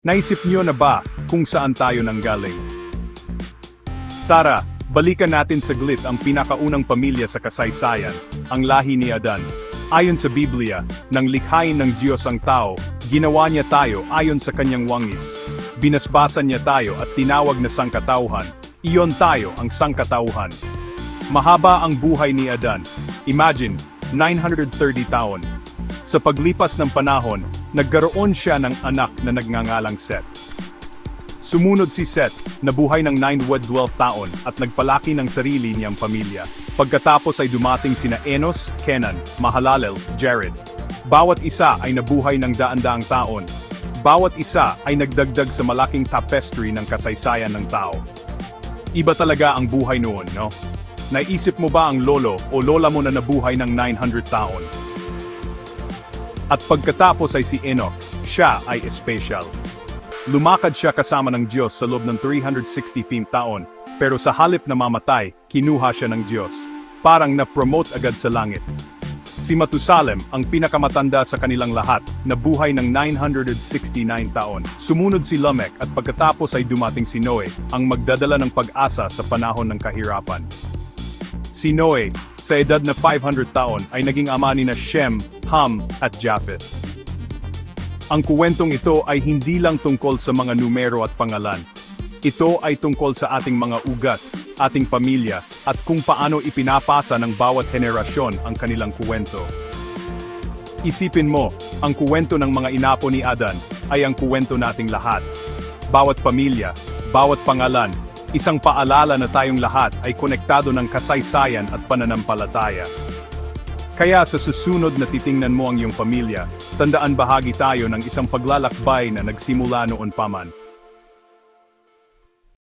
Naisip niyo na ba kung saan tayo nanggaling? Tara, balikan natin saglit ang pinakaunang pamilya sa kasaysayan, ang lahi ni Adan. Ayon sa Biblia, nang likhain ng Diyos ang tao, ginawa niya tayo ayon sa kanyang wangis. Binasbasan niya tayo at tinawag na sangkatauhan. Iyon tayo ang sangkatauhan. Mahaba ang buhay ni Adan. Imagine, 930 taon. Sa paglipas ng panahon, nagkaroon siya ng anak na nagngangalang Seth. Sumunod si Seth, nabuhay ng 912 taon at nagpalaki ng sarili niyang pamilya. Pagkatapos ay dumating sina Enos, Kenan, Mahalalel, Jared. Bawat isa ay nabuhay ng daan-daang taon. Bawat isa ay nagdagdag sa malaking tapestry ng kasaysayan ng tao. Iba talaga ang buhay noon, no? Naisip mo ba ang lolo o lola mo na nabuhay ng 900 taon? At pagkatapos ay si Enoch, siya ay espesyal. Lumakad siya kasama ng Diyos sa loob ng 365 taon, pero sa halip na mamatay, kinuha siya ng Diyos. Parang na-promote agad sa langit. Si Matusalem, ang pinakamatanda sa kanilang lahat, nabuhay ng 969 taon. Sumunod si Lamech at pagkatapos ay dumating si Noe, ang magdadala ng pag-asa sa panahon ng kahirapan. Si Noe, sa edad na 500 taon ay naging ama ni na Shem, Ham, at Japheth. Ang kuwentong ito ay hindi lang tungkol sa mga numero at pangalan. Ito ay tungkol sa ating mga ugat, ating pamilya, at kung paano ipinapasa ng bawat henerasyon ang kanilang kuwento. Isipin mo, ang kuwento ng mga inapo ni Adan ay ang kuwento nating lahat. Bawat pamilya, bawat pangalan, isang paalala na tayong lahat ay konektado ng kasaysayan at pananampalataya. Kaya sa susunod na titingnan mo ang iyong pamilya, tandaan bahagi tayo ng isang paglalakbay na nagsimula noon pa man.